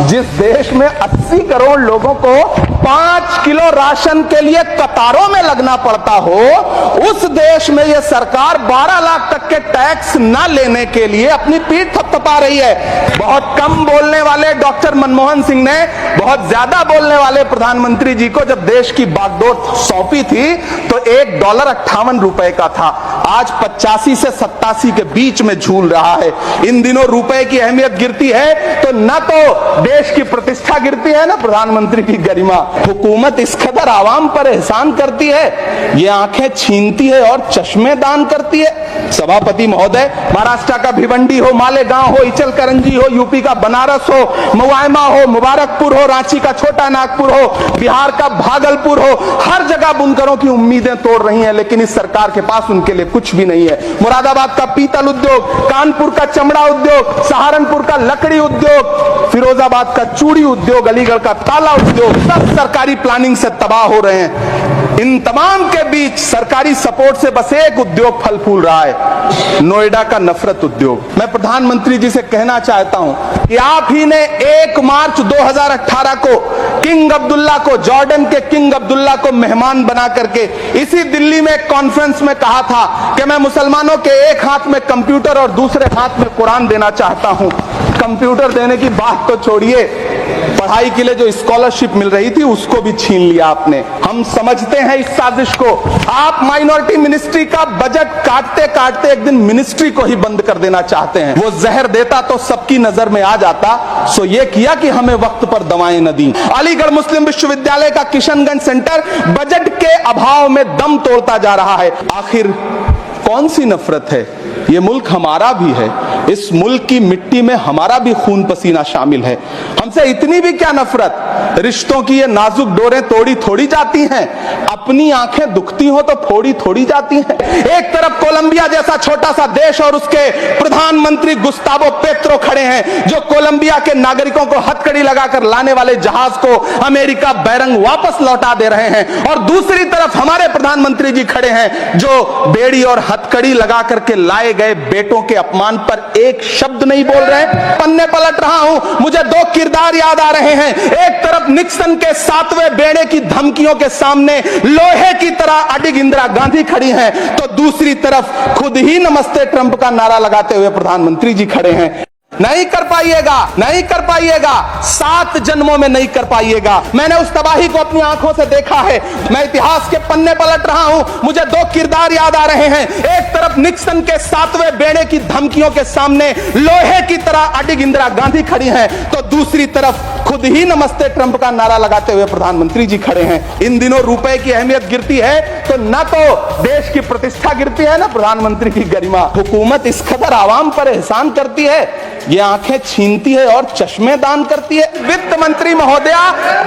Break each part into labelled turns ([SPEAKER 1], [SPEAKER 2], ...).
[SPEAKER 1] जिस देश में 80 करोड़ लोगों को 5 किलो राशन के लिए कतारों में लगना पड़ता हो, उस देश में यह सरकार 12 लाख तक के टैक्स न लेने के लिए अपनी पीठ थपथपा रही है। बहुत कम बोलने वाले डॉक्टर मनमोहन सिंह ने बहुत ज्यादा बोलने वाले प्रधानमंत्री जी को जब देश की बागडोर सौंपी थी तो $1.58 का था, आज 85 से 87 के बीच में झूल रहा है। इन दिनों रुपए की अहमियत गिरती है तो न तो देश की प्रतिष्ठा गिरती है ना प्रधानमंत्री की गरिमा। हुकूमत इस कदर आवाम पर एहसान करती है, ये आंखें छीनती है और चश्मे दान करती है। सभापति महोदय, महाराष्ट्र का भिवंडी हो, मालेगांव हो, इचलकरंजी हो, यूपी का बनारस हो, मुआयमा हो, मुबारकपुर हो, रांची का छोटा नागपुर हो, बिहार का भागलपुर हो, हर जगह बुनकरों की उम्मीदें तोड़ रही हैं, लेकिन इस सरकार के पास उनके लिए कुछ भी नहीं है। मुरादाबाद का पीतल उद्योग, कानपुर का चमड़ा उद्योग, सहारनपुर का लकड़ी उद्योग, फिरोजाबाद का चूड़ी उद्योग, अलीगढ़ का ताला उद्योग, सब सरकारी प्लानिंग से तबाह हो रहे हैं। इन तमाम के बीच सरकारी सपोर्ट से बस एक उद्योग फल फूल रहा है, नोएडा का नफरत उद्योग। मैं प्रधानमंत्री जी से कहना चाहता हूं कि आप ही ने 1 मार्च 2018 को किंग अब्दुल्ला को, जॉर्डन के किंग अब्दुल्ला को मेहमान बना करके इसी दिल्ली में एक कॉन्फ्रेंस में कहा था कि मैं मुसलमानों के एक हाथ में कंप्यूटर और दूसरे हाथ में कुरान देना चाहता हूं। कंप्यूटर देने की बात तो छोड़िए, पढ़ाई के लिए जो स्कॉलरशिप मिल रही थी उसको भी छीन लिया आपने। हम समझते हैं इस साजिश को। आप माइनॉरिटी मिनिस्ट्री का बजट काटते काटते एक दिन मिनिस्ट्री को ही बंद कर देना चाहते हैं। वो जहर देता तो सबकी नजर में आ जाता, सो ये किया कि हमें वक्त पर दवाएं न दी। अलीगढ़ मुस्लिम विश्वविद्यालय का किशनगंज सेंटर बजट के अभाव में दम तोड़ता जा रहा है। आखिर कौन सी नफरत है? ये मुल्क हमारा भी है, इस मुल्क की मिट्टी में हमारा भी खून पसीना शामिल है। हमसे इतनी भी क्या नफरत? रिश्तों की ये नाजुक डोरें तोड़ी थोड़ी जाती हैं, अपनी आंखें दुखती हो तो फोड़ी थोड़ी जाती हैं। एक तरफ कोलंबिया जैसा छोटा सा देश और उसके प्रधानमंत्री गुस्तावो पेत्रो खड़े हैं जो कोलंबिया के नागरिकों को हथकड़ी लगाकर लाने वाले जहाज को अमेरिका बैरंग वापस लौटा दे रहे हैं, और दूसरी तरफ हमारे प्रधानमंत्री जी खड़े हैं जो बेड़ी और हथकड़ी लगा करके लाए गए बेटों के अपमान पर एक शब्द नहीं बोल रहे। पन्ने पलट रहा हूं, मुझे 2 किरदार याद आ रहे हैं। एक तरफ निक्सन के 7वें बेड़े की धमकियों के सामने लोहे की तरह अडिग इंदिरा गांधी खड़ी हैं, तो दूसरी तरफ खुद ही नमस्ते ट्रंप का नारा लगाते हुए प्रधानमंत्री जी खड़े हैं। नहीं कर पाइएगा, नहीं कर पाइएगा, 7 जन्मों में नहीं कर पाइएगा। मैंने उस तबाही को अपनी आंखों से देखा है। मैं इतिहास के पन्ने पलट रहा हूं, मुझे 2 किरदार याद आ रहे हैं। एक तरफ निक्सन के 7वें बेड़े की धमकियों के सामने लोहे की तरह अडिग इंदिरा गांधी खड़ी हैं, तो दूसरी तरफ खुद ही नमस्ते ट्रंप का नारा लगाते हुए प्रधानमंत्री जी खड़े हैं। इन दिनों रुपए की अहमियत गिरती है तो न तो देश की प्रतिष्ठा गिरती है ना प्रधानमंत्री की गरिमा। हुकूमत इस कदर आवाम पर एहसान करती है, ये आंखें छीनती है और चश्मे दान करती है। वित्त मंत्री महोदया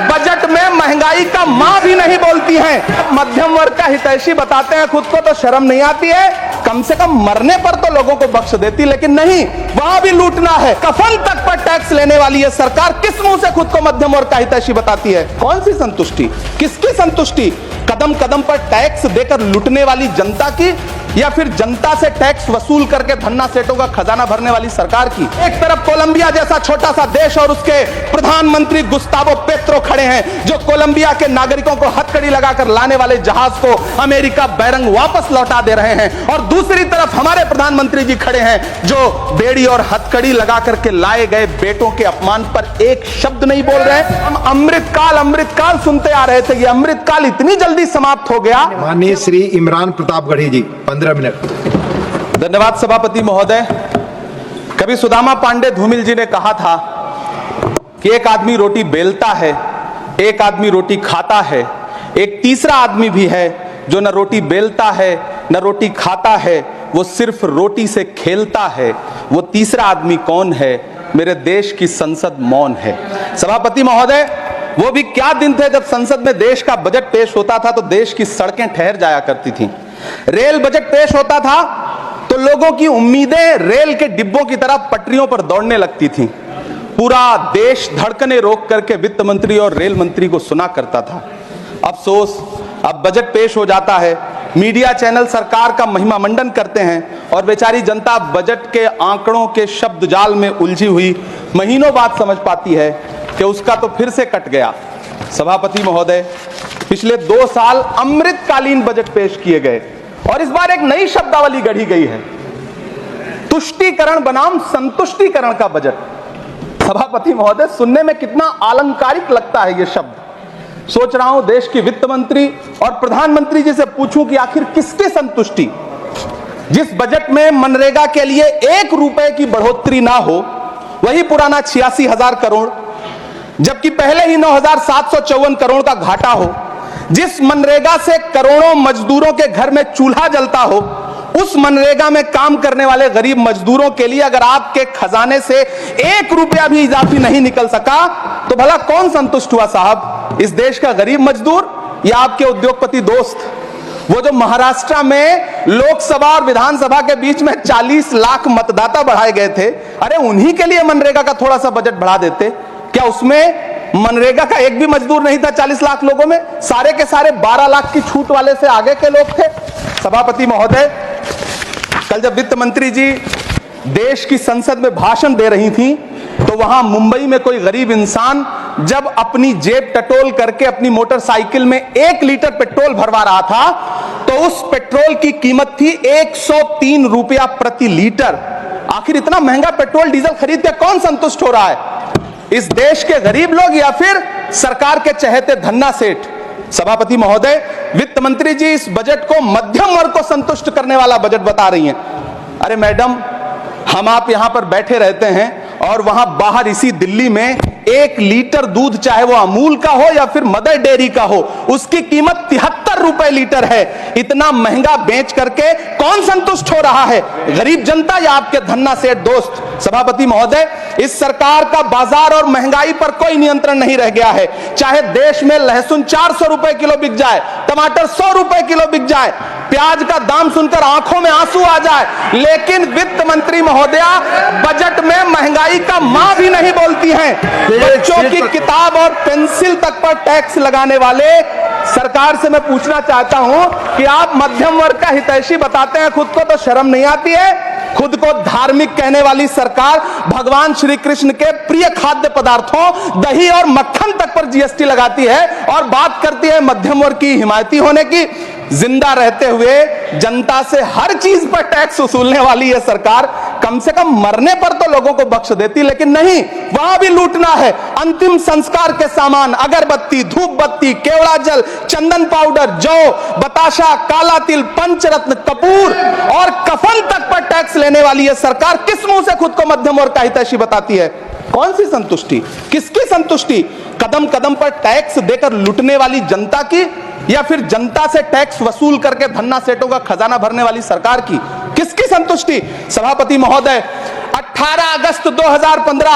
[SPEAKER 1] बजट में महंगाई का मां भी नहीं बोलती हैं। मध्यम वर्ग का हितैषी बताते हैं खुद को तो शर्म नहीं आती है? कम से कम मरने पर तो लोगों को बख्श देती, लेकिन नहीं, वहां भी लूटना है। कफन तक पर टैक्स लेने वाली है सरकार, किस मुंह से खुद को मध्यम वर्ग का हितैषी बताती है? कौन सी संतुष्टि, किसकी संतुष्टि? कदम कदम पर टैक्स देकर लूटने वाली जनता की, या फिर जनता से टैक्स वसूल करके धन्ना सेठों का खजाना भरने वाली सरकार की? एक तरफ कोलंबिया जैसा छोटा सा देश और उसके प्रधानमंत्री गुस्तावो पेत्रो खड़े हैं जो कोलंबिया के नागरिकों को हथकड़ी लगाकर लाने वाले जहाज को अमेरिका बैरंग वापस लौटा दे रहे हैं, और दूसरी तरफ हमारे प्रधानमंत्री जी खड़े हैं जो बेड़ी और हथकड़ी लगा करके लाए गए बेटों के अपमान पर एक शब्द नहीं बोल रहे। हम अमृतकाल सुनते आ रहे थे, ये अमृतकाल इतनी जल्दी समाप्त हो गया।
[SPEAKER 2] माननीय श्री इमरान प्रतापगढ़ी जी 15 मिनट।
[SPEAKER 1] धन्यवाद सभापति महोदय। कभी सुदामा पांडे धूमिल जी ने कहा था कि एक आदमी रोटी बेलता है, एक आदमी रोटी खाता है, एक तीसरा आदमी भी है जो न रोटी बेलता है न रोटी खाता है, वो सिर्फ रोटी से खेलता है। वो तीसरा आदमी कौन है? मेरे देश की संसद मौन है। सभापति महोदय, वो भी क्या दिन थे जब संसद में देश का बजट पेश होता था तो देश की सड़कें ठहर जाया करती थीं। रेल बजट पेश होता था तो लोगों की उम्मीदें रेल के डिब्बों की तरह पटरियों पर दौड़ने लगती थीं। पूरा देश धड़कने रोक करके वित्त मंत्री और रेल मंत्री को सुना करता था। अफसोस, अब बजट पेश हो जाता है, मीडिया चैनल सरकार का महिमा मंडन करते हैं और बेचारी जनता बजट के आंकड़ों के शब्द जाल में उलझी हुई महीनों बाद समझ पाती है कि उसका तो फिर से कट गया। सभापति महोदय, पिछले 2 साल अमृतकालीन बजट पेश किए गए और इस बार एक नई शब्दावली गढ़ी गई है, तुष्टीकरण बनाम संतुष्टीकरण का बजट। सभापति महोदय, सुनने में कितना अलंकारिक लगता है ये शब्द। सोच रहा हूं देश की वित्त मंत्री और प्रधानमंत्री जी से पूछूं कि आखिर किसकी संतुष्टि। जिस बजट में मनरेगा के लिए 1 रुपए की बढ़ोतरी ना हो, वही पुराना 86,000 करोड़, जबकि पहले ही 9,754 करोड़ का घाटा हो। जिस मनरेगा से करोड़ों मजदूरों के घर में चूल्हा जलता हो, उस मनरेगा में काम करने वाले गरीब मजदूरों के लिए अगर आपके खजाने से 1 रुपया भी इजाफी नहीं निकल सका, तो भला कौन संतुष्ट हुआ साहब? इस देश का गरीब मजदूर या आपके उद्योगपति दोस्त? वो जो महाराष्ट्र में लोकसभा और विधानसभा के बीच में 40 लाख मतदाता बढ़ाए गए थे, अरे उन्हीं के लिए मनरेगा का थोड़ा सा बजट बढ़ा देते। क्या उसमें मनरेगा का एक भी मजदूर नहीं था? 40 लाख लोगों में सारे के सारे 12 लाख की छूट वाले से आगे के लोग थे। सभापति महोदय, कल जब वित्त मंत्री जी देश की संसद में भाषण दे रही थी, तो वहां मुंबई में कोई गरीब इंसान जब अपनी जेब टटोल करके अपनी मोटरसाइकिल में 1 लीटर पेट्रोल भरवा रहा था, तो उस पेट्रोल की कीमत थी 103 रुपया प्रति लीटर। आखिर इतना महंगा पेट्रोल डीजल खरीद के कौन संतुष्ट हो रहा है? इस देश के गरीब लोग या फिर सरकार के चहेते धन्ना सेठ? सभापति महोदय, वित्त मंत्री जी इस बजट को मध्यम वर्ग को संतुष्ट करने वाला बजट बता रही हैं। अरे मैडम, हम आप यहां पर बैठे रहते हैं और वहां बाहर इसी दिल्ली में 1 लीटर दूध, चाहे वो अमूल का हो या फिर मदर डेयरी का हो, उसकी कीमत 73 रुपए लीटर है। इतना महंगा बेच करके कौन संतुष्ट हो रहा है? गरीब जनता या आपके धन्ना सेठ दोस्त? सभापति महोदय, इस सरकार का बाजार और महंगाई पर कोई नियंत्रण नहीं रह गया है। चाहे देश में लहसुन 400 रुपए किलो बिक जाए, टमाटर 100 रुपए किलो बिक जाए, प्याज का दाम सुनकर आंखों में आंसू आ जाए, लेकिन वित्त मंत्री महोदया बजट में महंगाई का मां भी नहीं बोलती हैं। बच्चों की किताब और पेंसिल तक पर टैक्स लगाने वाले सरकार से मैं पूछना चाहता हूं कि आप मध्यम वर्ग का हितैषी बताते हैं, खुद को तो शर्म नहीं आती है? खुद को धार्मिक कहने वाली सरकार भगवान श्री कृष्ण के प्रिय खाद्य पदार्थों दही और मक्खन तक पर जीएसटी लगाती है और बात करती है मध्यम वर्ग की हिमायती होने की। जिंदा रहते हुए जनता से हर चीज पर टैक्स वसूलने वाली यह सरकार कम से कम मरने पर तो लोगों को बख्श देती, लेकिन नहीं, वहां भी लूटना है। अंतिम संस्कार के सामान, अगरबत्ती, धूप बत्ती, केवड़ा जल, चंदन पाउडर, जौ, बताशा, काला तिल, पंचरत्न, कपूर और कफन तक पर टैक्स लेने वाली यह सरकार किस मुंह से खुद को मध्यम वर्ग का हितैषी बताती है? कौन सी संतुष्टि? किसकी संतुष्टि? कदम कदम पर टैक्स देकर लूटने वाली जनता की, या फिर जनता से टैक्स वसूल करके धन्ना सेठों का खजाना भरने वाली सरकार की? किसकी संतुष्टि? सभापति महोदय, 18 अगस्त 2015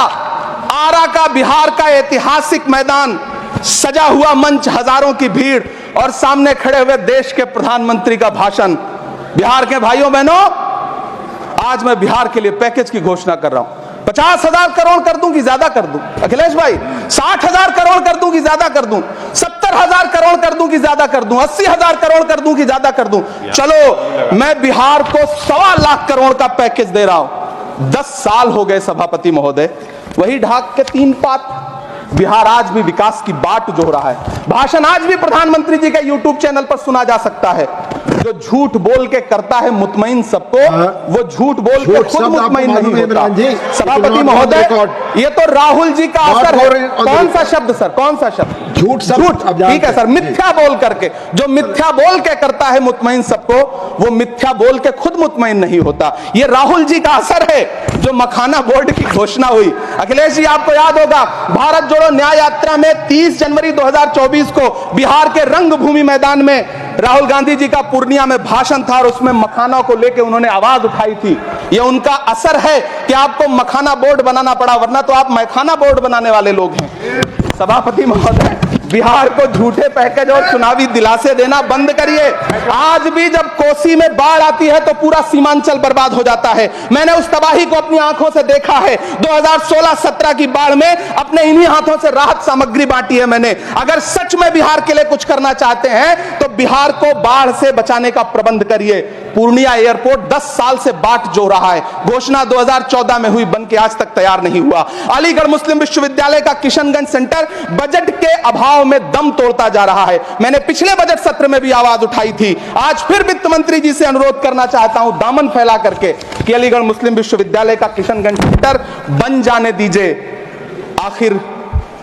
[SPEAKER 1] आरा का बिहार का ऐतिहासिक मैदान, सजा हुआ मंच, हजारों की भीड़ और सामने खड़े हुए देश के प्रधानमंत्री का भाषण। बिहार के भाइयों बहनों, आज मैं बिहार के लिए पैकेज की घोषणा कर रहा हूं। 50,000 करोड़ कर दूं कि ज्यादा कर दूं? अखिलेश भाई, 60,000 करोड़ कर दूं कि ज्यादा कर दूं? 70,000 करोड़ कर दूं कि ज्यादा कर दूं? 80,000 करोड़ कर दूं कि ज्यादा कर दूं? चलो, मैं बिहार को 1.25 लाख करोड़ का पैकेज दे रहा हूं। 10 साल हो गए सभापति महोदय, वही ढाक के 3 पात। बिहार आज भी विकास की बाट जो रहा है। भाषण आज भी प्रधानमंत्री जी के यूट्यूब चैनल पर सुना जा सकता है। जो झूठ बोल के करता है मुतमईन सबको, वो झूठ बोल के खुद मुतमईन नहीं होता। सभापति महोदय, ये तो राहुल जी का असर है। कौन सा शब्द सर? कौन सा शब्द? झूठ। ठीक है सर, मिथ्या बोल करके, जो मिथ्या बोल के करता है मुतमईन सबको, वो मिथ्या बोल के खुद मुतमईन नहीं होता। ये राहुल जी का असर है। जो मखाना बोर्ड की घोषणा हुई, अखिलेश जी आपको याद होगा, भारत जोड़ो न्याय यात्रा में 30 जनवरी 2024 को बिहार के रंगभूमि मैदान में राहुल गांधी जी का पूर्णिया में भाषण था और उसमें मखाना को लेकर उन्होंने आवाज उठाई थी। यह उनका असर है कि आपको मखाना बोर्ड बनाना पड़ा, वरना तो आप मैखाना बोर्ड बनाने वाले लोग हैं। सभापति महोदय, बिहार को झूठे पैकेज और चुनावी दिलासे देना बंद करिए। आज भी जब कोसी में बाढ़ आती है तो पूरा सीमांचल बर्बाद हो जाता है। मैंने उस तबाही को अपनी आंखों से देखा है। 2016-17 की बाढ़ में अपने इन्हीं हाथों से राहत सामग्री बांटी है मैंने। अगर सच में बिहार के लिए कुछ करना चाहते हैं तो बिहार को बाढ़ से बचाने का प्रबंध करिए। पूर्णिया एयरपोर्ट 10 साल से बाट जो रहा है, घोषणा 2014 में हुई, बन के आज तक तैयार नहीं हुआ। अलीगढ़ मुस्लिम विश्वविद्यालय का किशनगंज सेंटर बजट के अभाव में दम तोड़ता जा रहा है। मैंने पिछले बजट सत्र में भी आवाज उठाई थी, आज फिर वित्त मंत्री जी से अनुरोध करना चाहता हूं दामन फैला करके कि अलीगढ़ मुस्लिम विश्वविद्यालय का किशनगंज सेंटर बन जाने दीजिए। आखिर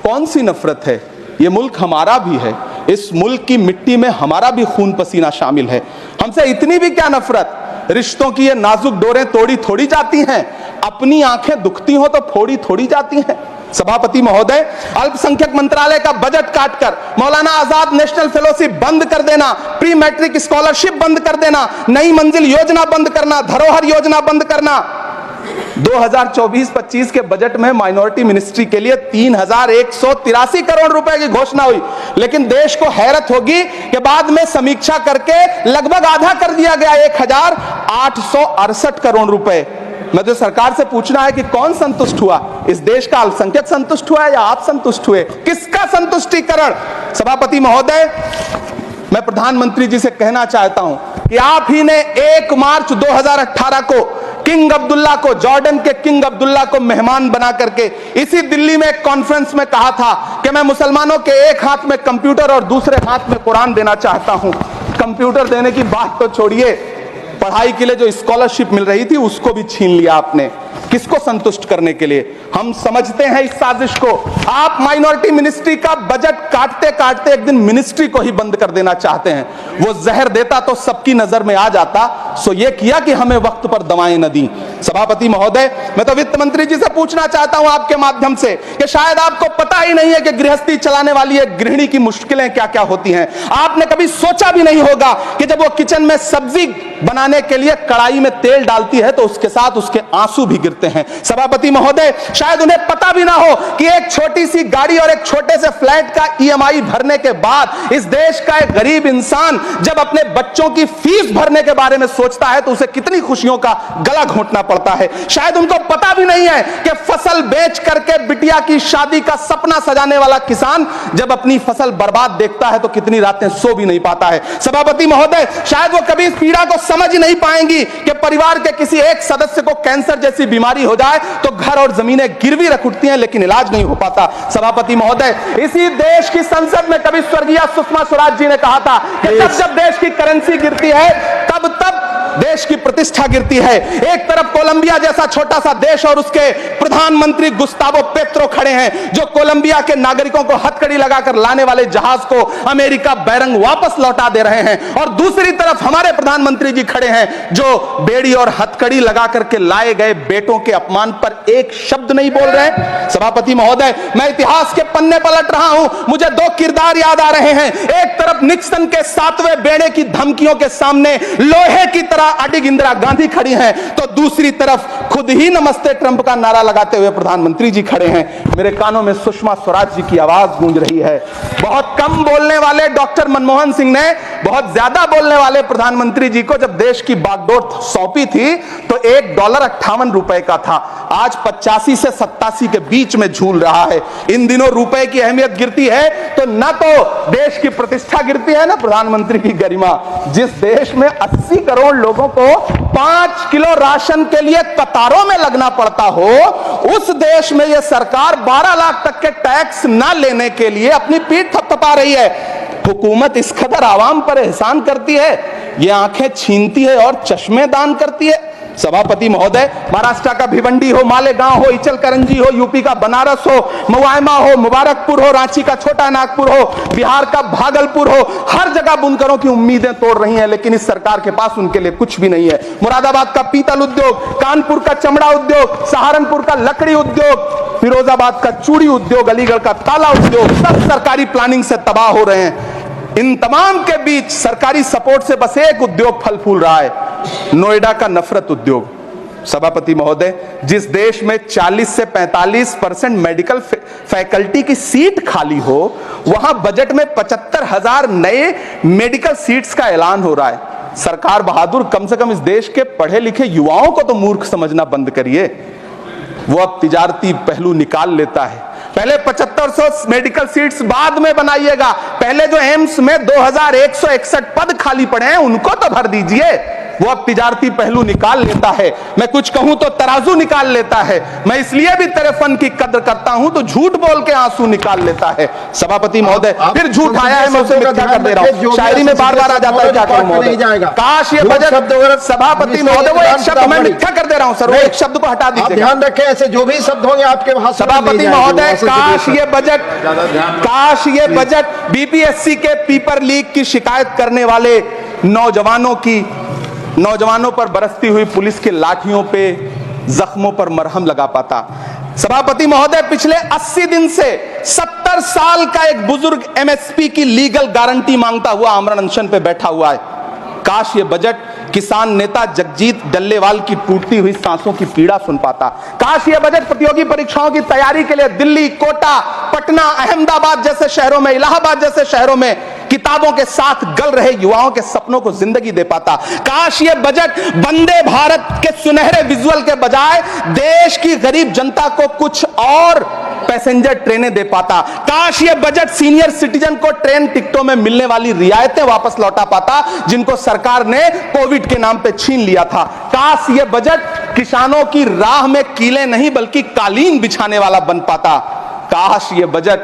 [SPEAKER 1] कौन सी नफरत है? यह मुल्क हमारा भी है, इस मुल्क की मिट्टी में हमारा भी खून पसीना शामिल है। हमसे इतनी भी क्या नफरत? रिश्तों की ये नाजुक डोरें तोड़ी थोड़ी जाती हैं, अपनी आंखें दुखती हो तो फोड़ी थोड़ी जाती हैं। सभापति महोदय, अल्पसंख्यक मंत्रालय का बजट काटकर मौलाना आजाद नेशनल फेलोशिप बंद कर देना, प्री मैट्रिक स्कॉलरशिप बंद कर देना, नई मंजिल योजना बंद करना, धरोहर योजना बंद करना। 2024-25 के बजट में माइनॉरिटी मिनिस्ट्री के लिए 3183 करोड़ रुपए की घोषणा हुई, लेकिन देश को हैरत होगी कि बाद में समीक्षा करके लगभग आधा कर दिया गया, 1868 करोड़ रुपए। मुझे सरकार से पूछना है कि कौन संतुष्ट हुआ? इस देश का अल्पसंख्यक संतुष्ट हुआ या आप संतुष्ट हुए? किसका संतुष्टिकरण? सभापति महोदय, मैं प्रधानमंत्री जी से कहना चाहता हूं कि आप ही ने 1 मार्च 2018 को किंग अब्दुल्ला को, जॉर्डन के किंग अब्दुल्ला को मेहमान बना करके इसी दिल्ली में एक कॉन्फ्रेंस में कहा था कि मैं मुसलमानों के एक हाथ में कंप्यूटर और दूसरे हाथ में कुरान देना चाहता हूं। कंप्यूटर देने की बात तो छोड़िए, पढ़ाई के लिए जो स्कॉलरशिप मिल रही थी उसको भी छीन लिया आपने। किसको संतुष्ट करने के लिए? हम समझते हैं इस साजिश को। आप माइनॉरिटी मिनिस्ट्री का बजट काटते काटते एक दिन मिनिस्ट्री को ही बंद कर देना चाहते हैं। वो जहर देता तो सबकी नजर में आ जाता, सो ये किया कि हमें वक्त पर दवाएं न दी। सभापति महोदय, मैं तो वित्त मंत्री जी से पूछना चाहता हूं आपके माध्यम से कि शायद आपको पता ही नहीं है कि गृहस्थी चलाने वाली एक गृहिणी की मुश्किलें क्या क्या होती हैं। आपने कभी सोचा भी नहीं होगा कि जब वो किचन में सब्जी बनाने के लिए कड़ाई में तेल डालती है तो उसके साथ उसके आंसू भी गिरते हैं। सभापति महोदय, शायद उन्हें पता भी ना हो कि एक छोटी सी गाड़ी और एक छोटे से फ्लैट का ईएमआई भरने के बाद इस देश का एक गरीब इंसान जब अपने बच्चों की फीस भरने के बारे में सोचता है तो उसे कितनी खुशियों का गला घोंटना पड़ता है। शायद उनको पता भी नहीं है कि फसल बेच करके बिटिया की शादी का सपना सजाने वाला किसान जब अपनी फसल बर्बाद देखता है तो कितनी रातें सो भी नहीं पाता है। सभापति महोदय, शायद वो कभी इस पीड़ा को समझ नहीं पाएंगी कि परिवार के किसी एक सदस्य को कैंसर जैसी बीमारी हो जाए तो घर और जमीनें गिरवी रख उठती हैं लेकिन इलाज नहीं हो पाता। सभापति महोदय, इसी देश की संसद में कभी स्वर्गीय सुषमा स्वराज जी ने कहा था कि जब देश की करेंसी गिरती है तब देश की प्रतिष्ठा गिरती है। एक तरफ कोलंबिया जैसा छोटा सा देश और उसके प्रधानमंत्री गुस्तावो पेत्रो खड़े हैं जो कोलंबिया के नागरिकों को हथकड़ी लगाकर लाने वाले जहाज को अमेरिका बैरंग वापस लौटा दे रहे हैं, और दूसरी तरफ हमारे प्रधानमंत्री जी खड़े हैं जो बेड़ी और हथकड़ी लगा करके लाए गए बेटों के अपमान पर एक शब्द नहीं बोल रहे हैं। सभापति महोदय, मैं इतिहास के पन्ने पलट रहा हूं, मुझे 2 किरदार याद आ रहे हैं। एक तरफ निक्सन के 7वें बेड़े की धमकियों के सामने लोहे की तरह अडिग इंदिरा गांधी खड़ी हैं, तो दूसरी तरफ खुद ही नमस्ते ट्रंप का नारा लगाते हुए प्रधानमंत्री जी खड़े हैं। मेरे कानों में सुषमा स्वराज जी की आवाज गूंज रही है। बहुत कम बोलने वाले डॉक्टर मनमोहन सिंह ने बहुत ज्यादा बोलने वाले प्रधानमंत्री जी को जब देश की बागडोर सौंपी थी तो $1.58 का था, आज 85 से 87 के बीच में झूल रहा है। इन दिनों रुपए की अहमियत गिरती है तो न तो देश की प्रतिष्ठा गिरती है, ना प्रधानमंत्री की गरिमा। जिस देश में 80 करोड़ लोगों को 5 किलो राशन के लिए कतारों में लगना पड़ता हो, उस देश में यह सरकार 12 लाख तक के टैक्स न लेने के लिए अपनी पीठ थपथपा रही है। हुकूमत इस कदर आवाम पर एहसान करती है, ये आंखें छीनती है और चश्मे दान करती है। सभापति महोदय, महाराष्ट्र का भिवंडी हो, मालेगांव हो, इचलकरंजी हो, यूपी का बनारस हो, मुआयमा हो, मुबारकपुर हो, रांची का छोटा नागपुर हो, बिहार का भागलपुर हो, हर जगह बुनकरों की उम्मीदें तोड़ रही हैं, लेकिन इस सरकार के पास उनके लिए कुछ भी नहीं है। मुरादाबाद का पीतल उद्योग, कानपुर का चमड़ा उद्योग, सहारनपुर का लकड़ी उद्योग, फिरोजाबाद का चूड़ी उद्योग, अलीगढ़ का ताला उद्योग, सब सरकारी प्लानिंग से तबाह हो रहे हैं। इन तमाम के बीच सरकारी सपोर्ट से बस एक उद्योग फल फूल रहा है, नोएडा का नफरत उद्योग। सभापति महोदय, जिस देश में 40 से 45% मेडिकल फैकल्टी की सीट खाली हो, वहां बजट में 75,000 नए मेडिकल सीट्स का ऐलान हो रहा है। सरकार बहादुर, कम से कम इस देश के पढ़े लिखे युवाओं को तो मूर्ख समझना बंद करिए। वो अब तिजारती पहलू निकाल लेता है। पहले 7500 मेडिकल सीट्स बाद में बनाइएगा, पहले जो एम्स में 2161 पद खाली पड़े हैं उनको तो भर दीजिए। वो अब तिजारती पहलू निकाल लेता है, मैं कुछ कहूं तो तराजू निकाल लेता है, मैं इसलिए भी तेरे फन की कद्र करता हूं तो झूठ बोल के आंसू निकाल लेता है। सभापति महोदय फिर झूठ आया है, मैं उसे मिथ्या कर दे रहा हूं, शायरी में बार बार आ जाता है, क्या करूं महोदय। काश ये बजट, सभापति महोदय वो एक शब्द मैं मिथ्या कर दे रहा हूं सर, वो एक शब्द को हटा दीजिए,
[SPEAKER 2] ध्यान रखें ऐसे जो भी शब्द होंगे आपके भाषण में
[SPEAKER 1] सभापति महोदय। काश ये बजट बीपीएससी के पेपर लीक की शिकायत करने वाले नौजवानों पर बरसती हुई पुलिस की लाठियों पे जख्मों पर मरहम लगा पाता। सभापति महोदय पिछले 80 दिन से 70 साल का एक बुजुर्ग एमएसपी की लीगल गारंटी मांगता हुआ आमरण अनशन पे बैठा हुआ है। काश ये बजट किसान नेता जगजीत डल्लेवाल की टूटती हुई सांसों की पीड़ा सुन पाता। काश ये बजट प्रतियोगी परीक्षाओं की तैयारी के लिए दिल्ली, कोटा, पटना, अहमदाबाद जैसे शहरों में, इलाहाबाद जैसे शहरों में किताबों के साथ गल रहे युवाओं के सपनों को जिंदगी दे पाता। काश ये बजट वंदे भारत के सुनहरे विजुअल के बजाय देश की गरीब जनता को कुछ और पैसेंजर ट्रेनें दे पाता। काश ये बजट सीनियर सिटीजन को ट्रेन टिकटों में मिलने वाली रियायतें वापस लौटा पाता जिनको सरकार ने कोविड के नाम पे छीन लिया था। काश ये बजट किसानों की राह में कीले नहीं बल्कि कालीन बिछाने वाला बन पाता। काश ये बजट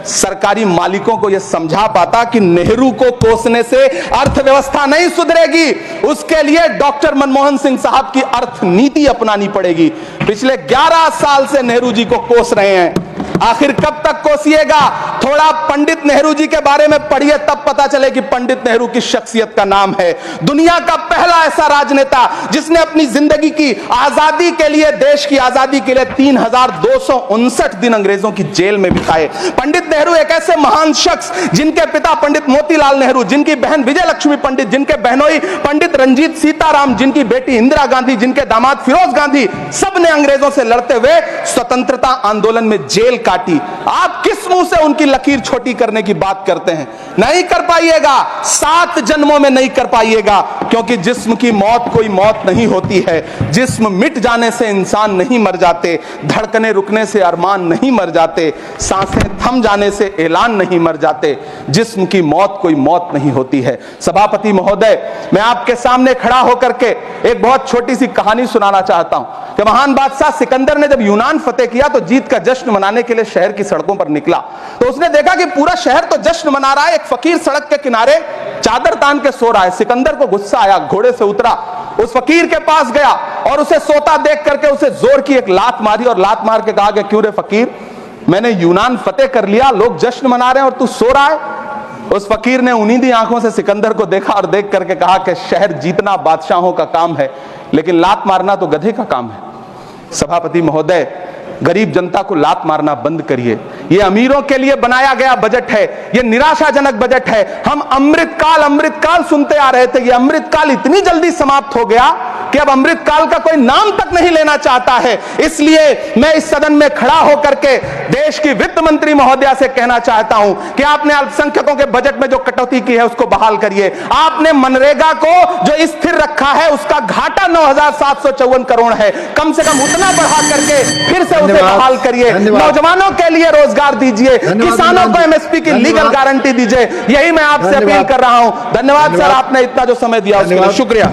[SPEAKER 1] सरकारी मालिकों को यह समझा पाता कि नेहरू को कोसने से अर्थव्यवस्था नहीं सुधरेगी, उसके लिए डॉक्टर मनमोहन सिंह साहब की अर्थनीति अपनानी पड़ेगी। पिछले 11 साल से नेहरू जी को कोस रहे हैं, आखिर कब तक कोसिएगा? थोड़ा पंडित नेहरू जी के बारे में पढ़िए, तब पता चले कि पंडित नेहरू की शख्सियत का नाम है। दुनिया का पहला ऐसा राजनेता जिसने अपनी जिंदगी की आजादी के लिए, देश की आजादी के लिए 3259 दिन अंग्रेजों की जेल में बिताए। पंडित नेहरू एक ऐसे महान शख्स जिनके पिता पंडित मोतीलाल नेहरू, जिनकी बहन विजय लक्ष्मी पंडित, जिनके बहनोई पंडित रंजीत सीताराम, जिनकी बेटी इंदिरा गांधी, जिनके दामाद फिरोज गांधी, सब ने अंग्रेजों से लड़ते हुए स्वतंत्रता आंदोलन में जेल काटी। आप किस मुंह से उनकी लकीर छोटी करने की बात करते हैं? नहीं कर पाइएगा, 7 जन्मों में नहीं कर पाइएगा, क्योंकि जिस्म की मौत कोई मौत नहीं होती है। जिस्म मिट जाने से इंसान नहीं मर जाते, धड़कने रुकने से अरमान नहीं मर जाते, सांसें थम जाने से ऐलान नहीं मर जाते। जिस्म की मौत कोई मौत नहीं होती है। सभापति महोदय, मैं आपके सामने खड़ा होकर के एक बहुत छोटी सी कहानी सुनाना चाहता हूं कि महान बादशाह सिकंदर ने जब यूनान फतेह किया तो जीत का जश्न मनाने के लिए शहर की सड़कों पर निकला, तो उसने देखा कि पूरा शहर तो जश्न मना रहा है, एक फकीर सड़क के किनारे चादर तान के सो रहा है। सिकंदर को गुस्सा आया, घोड़े से उतरा, उस फकीर के पास गया और उसे सोता देख करके उसे जोर की एक लात मारी और लात मार के कहा कि क्यों रे फकीर, मैंने यूनान फतेह कर लिया, लोग जश्न मना रहे हैं और तू सो रहा है। उस फकीर ने उन्नीदी आंखों से सिकंदर को देखा और देख करके कहा कि शहर जीतना बादशाहों का काम है, लेकिन लात मारना तो गधे का काम है। सभापति महोदय, गरीब जनता को लात मारना बंद करिए। यह अमीरों के लिए बनाया गया बजट है, यह निराशाजनक बजट है। हम अमृतकाल सुनते आ रहे थे, यह अमृतकाल इतनी जल्दी समाप्त हो गया कि अब अमृतकाल का कोई नाम तक नहीं लेना चाहता है। इसलिए मैं इस सदन में खड़ा होकर के देश की वित्त मंत्री महोदया से कहना चाहता हूं कि आपने अल्पसंख्यकों के बजट में जो कटौती की है उसको बहाल करिए। आपने मनरेगा को जो स्थिर रखा है उसका घाटा 9,754 करोड़ है, कम से कम उतना बढ़ा करके फिर से उसे बहाल करिए। नौजवानों के लिए रोजगार दीजिए, किसानों को एमएसपी की लीगल गारंटी दीजिए। यही मैं आपसे अपील कर रहा हूं। धन्यवाद सर, आपने इतना जो समय दिया उसके लिए शुक्रिया।